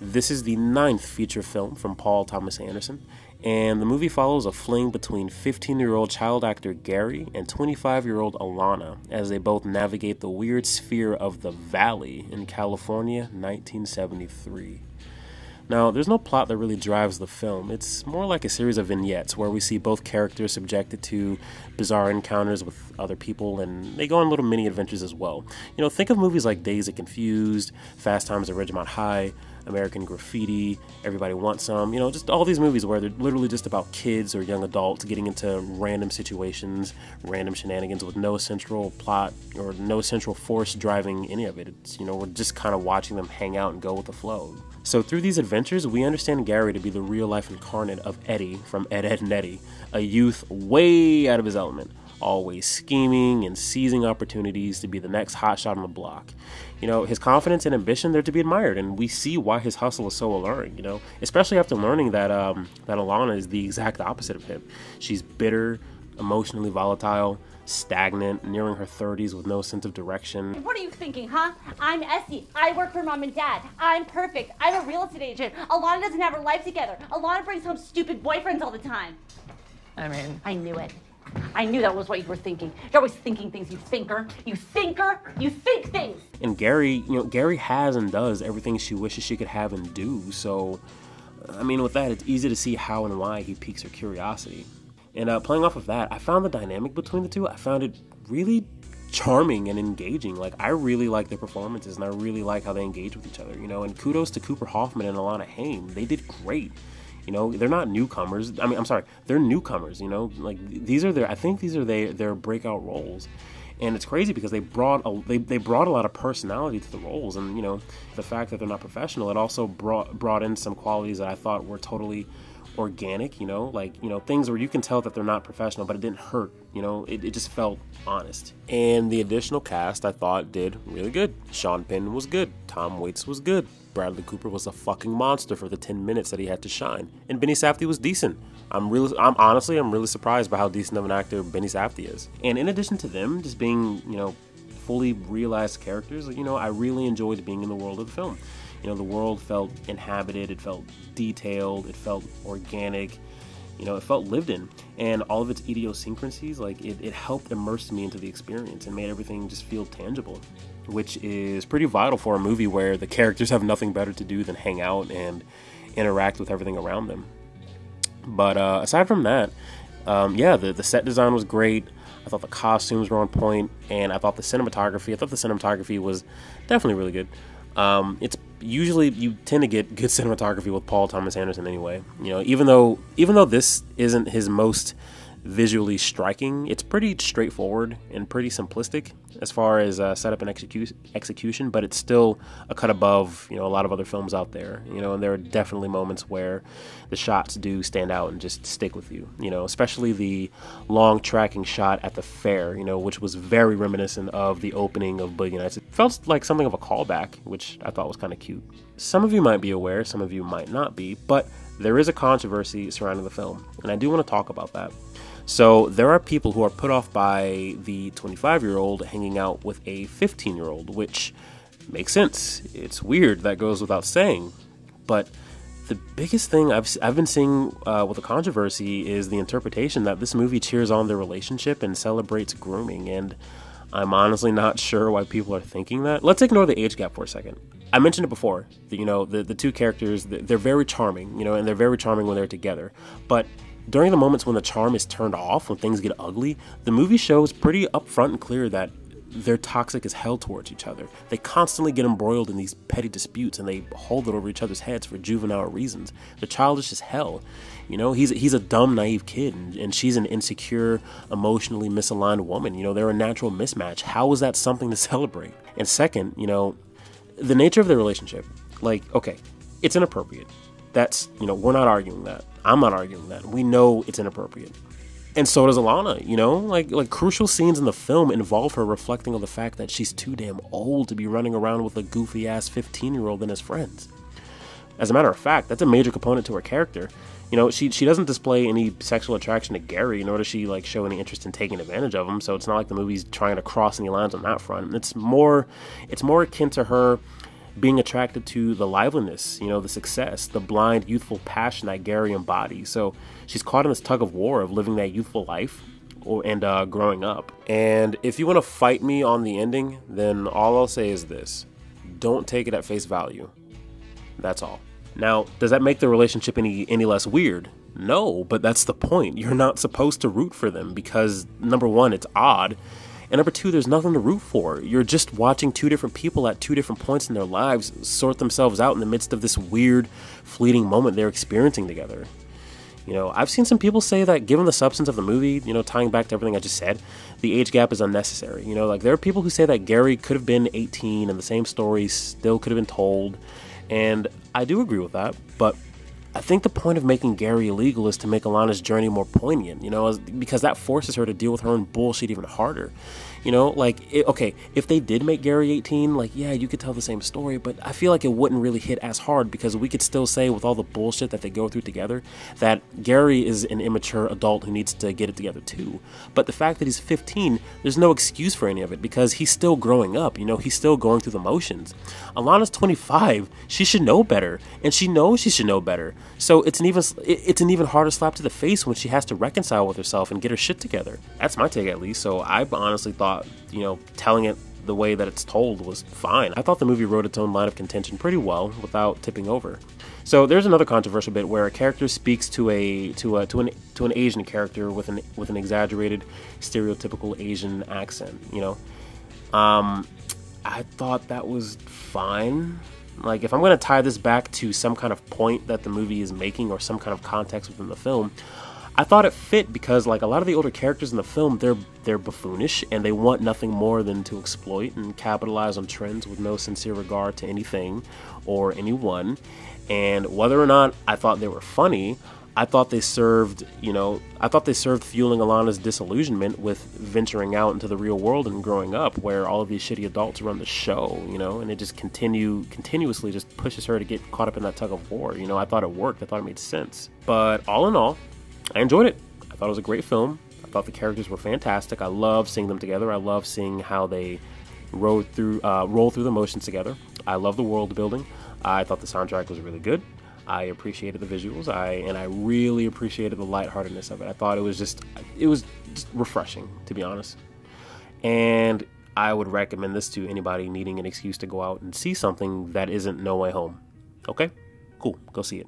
This is the 9th feature film from Paul Thomas Anderson, and the movie follows a fling between 15-year-old child actor Gary and 25-year-old Alana as they both navigate the weird sphere of the Valley in California, 1973. Now, there's no plot that really drives the film. It's more like a series of vignettes where we see both characters subjected to bizarre encounters with other people, and they go on little mini adventures as well. You know, think of movies like Dazed and Confused, Fast Times at Ridgemont High, American Graffiti, Everybody Wants Some, you know, just all these movies where they're literally just about kids or young adults getting into random situations, random shenanigans with no central plot or no central force driving any of it. It's, you know, we're just kind of watching them hang out and go with the flow. So through these adventures, we understand Gary to be the real-life incarnate of Eddie from Ed, Edd n Eddy, a youth way out of his element, always scheming and seizing opportunities to be the next hotshot on the block. You know, his confidence and ambition, they're to be admired, and we see why his hustle is so alluring, you know, especially after learning that that Alana is the exact opposite of him. She's bitter, emotionally volatile, stagnant, nearing her 30s with no sense of direction. What are you thinking, huh? I'm Essie. I work for Mom and Dad. I'm perfect. I'm a real estate agent. Alana doesn't have her life together. Alana brings home stupid boyfriends all the time. I mean, I knew it. I knew that was what you were thinking. You're always thinking things, you thinker. You thinker. You think things. And Gary, you know, Gary has and does everything she wishes she could have and do. So, I mean, with that, it's easy to see how and why he piques her curiosity. And playing off of that, I found the dynamic between the two, I found it really charming and engaging. Like, I really like their performances, and I really like how they engage with each other, you know, and kudos to Cooper Hoffman and Alana Haim. They did great. You know, they're not newcomers. I mean, I'm sorry, they're newcomers, you know, like these are their breakout roles. And it's crazy because they brought a lot of personality to the roles, and you know, the fact that they're not professional, it also brought in some qualities that I thought were totally organic, you know, like, you know, things where you can tell that they're not professional, but it didn't hurt, you know, it just felt honest. And the additional cast, I thought, did really good. Sean Penn was good. Tom Waits was good. Bradley Cooper was a fucking monster for the 10 minutes that he had to shine. And Benny Safdie was decent. I'm really surprised by how decent of an actor Benny Safdie is. And in addition to them just being, you know, fully realized characters, you know, I really enjoyed being in the world of the film. You know, the world felt inhabited, it felt detailed, it felt organic, you know, it felt lived in. And all of its idiosyncrasies, like, it helped immerse me into the experience and made everything just feel tangible, which is pretty vital for a movie where the characters have nothing better to do than hang out and interact with everything around them. But aside from that, yeah, the set design was great. I thought the costumes were on point, and I thought the cinematography was definitely really good. It's usually, you tend to get good cinematography with Paul Thomas Anderson anyway. You know, even though this isn't his most visually striking, it's pretty straightforward and pretty simplistic as far as setup and execution, but it's still a cut above, you know, a lot of other films out there, you know, and there are definitely moments where the shots do stand out and just stick with you, you know, especially the long tracking shot at the fair, you know, which was very reminiscent of the opening of Boogie Nights. It felt like something of a callback, which I thought was kind of cute. Some of you might be aware, some of you might not be, but there is a controversy surrounding the film, and I do want to talk about that. So there are people who are put off by the 25-year-old hanging out with a 15-year-old, which makes sense. It's weird, that goes without saying. But the biggest thing I've been seeing with the controversy is the interpretation that this movie cheers on their relationship and celebrates grooming, and I'm honestly not sure why people are thinking that. Let's ignore the age gap for a second. I mentioned it before, you know, the two characters, they're very charming, you know, and they're very charming when they're together. But during the moments when the charm is turned off, when things get ugly, the movie shows pretty upfront and clear that they're toxic as hell towards each other. They constantly get embroiled in these petty disputes, and they hold it over each other's heads for juvenile reasons. They're childish as hell. You know, he's a dumb, naive kid, and she's an insecure, emotionally misaligned woman. You know, they're a natural mismatch. How is that something to celebrate? And second, you know, the nature of their relationship. Like, okay, it's inappropriate. That's, you know, we're not arguing that. I'm not arguing that. We know it's inappropriate. And so does Alana, you know? Like crucial scenes in the film involve her reflecting on the fact that she's too damn old to be running around with a goofy-ass 15-year-old and his friends. As a matter of fact, that's a major component to her character. You know, she doesn't display any sexual attraction to Gary, nor does she, like, show any interest in taking advantage of him, so it's not like the movie's trying to cross any lines on that front. It's more akin to her being attracted to the liveliness, the success, the blind, youthful passion that Gary embodies. So she's caught in this tug of war of living that youthful life and growing up. And if you want to fight me on the ending, then all I'll say is this: don't take it at face value. That's all. Now, does that make the relationship any less weird? No, but that's the point. You're not supposed to root for them because, number one, it's odd. And number two, there's nothing to root for. You're just watching two different people at two different points in their lives sort themselves out in the midst of this weird, fleeting moment they're experiencing together. I've seen some people say that given the substance of the movie, tying back to everything I just said, the age gap is unnecessary. There are people who say that Gary could have been 18 and the same story still could have been told. And I do agree with that, but I think the point of making Gary illegal is to make Alana's journey more poignant, because that forces her to deal with her own bullshit even harder. Okay, if they did make Gary 18, yeah, you could tell the same story, but I feel like it wouldn't really hit as hard because we could still say with all the bullshit that they go through together that Gary is an immature adult who needs to get it together too. But the fact that he's 15, there's no excuse for any of it because he's still growing up, he's still going through the motions. Alana's 25, she should know better, and she knows she should know better. So it's an even harder slap to the face when she has to reconcile with herself and get her shit together. That's my take, at least. So I honestly thought, telling it the way that it's told was fine. I thought the movie wrote its own line of contention pretty well without tipping over. So there's another controversial bit where a character speaks to an Asian character with an exaggerated, stereotypical Asian accent. I thought that was fine. If I'm going to tie this back to some kind of point that the movie is making or some kind of context within the film, I thought it fit because a lot of the older characters in the film, they're buffoonish and they want nothing more than to exploit and capitalize on trends with no sincere regard to anything or anyone. And whether or not I thought they were funny, I thought they served fueling Alana's disillusionment with venturing out into the real world and growing up where all of these shitty adults run the show, and it just continuously just pushes her to get caught up in that tug of war. I thought it worked. I thought it made sense. But all in all, I enjoyed it. I thought it was a great film. I thought the characters were fantastic. I love seeing them together. I love seeing how they roll through the motions together. I love the world building. I thought the soundtrack was really good. I appreciated the visuals. And I really appreciated the lightheartedness of it. I thought it was just refreshing, to be honest. And I would recommend this to anybody needing an excuse to go out and see something that isn't No Way Home. Okay? Cool. Go see it.